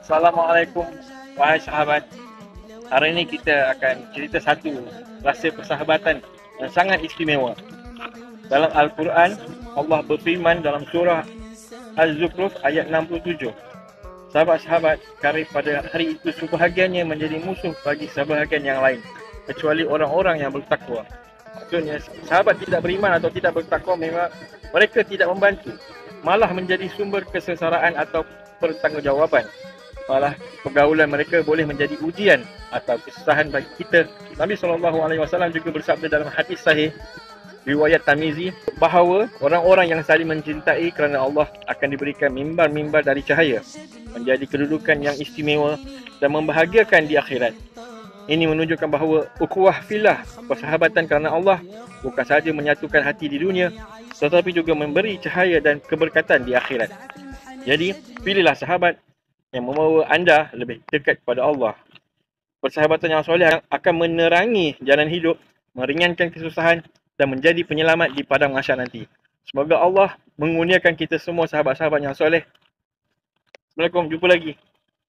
Assalamualaikum wahai sahabat. Hari ini kita akan cerita satu rasa persahabatan yang sangat istimewa. Dalam Al-Quran, Allah berfirman dalam surah Az-Zukhruf ayat 67. Sahabat-sahabat kami pada hari itu sebahagiannya menjadi musuh bagi sebahagian yang lain, kecuali orang-orang yang bertakwa. Maksudnya, sahabat tidak beriman atau tidak bertakwa memang mereka tidak membantu, malah menjadi sumber kesengsaraan atau pertanggungjawaban. Malah pergaulan mereka boleh menjadi ujian atau kesusahan bagi kita. Nabi SAW juga bersabda dalam hadis sahih riwayat Tirmizi bahawa orang-orang yang saling mencintai kerana Allah akan diberikan mimbar-mimbar dari cahaya, menjadi kedudukan yang istimewa dan membahagiakan di akhirat. Ini menunjukkan bahawa ukhuwah fillah, persahabatan kerana Allah, bukan sahaja menyatukan hati di dunia, tetapi juga memberi cahaya dan keberkatan di akhirat. Jadi, pilihlah sahabat yang membawa anda lebih dekat kepada Allah. Persahabatan yang soleh akan menerangi jalan hidup, meringankan kesusahan dan menjadi penyelamat di padang mahsyar nanti. Semoga Allah mengurniakan kita semua sahabat-sahabat yang soleh. Assalamualaikum, jumpa lagi.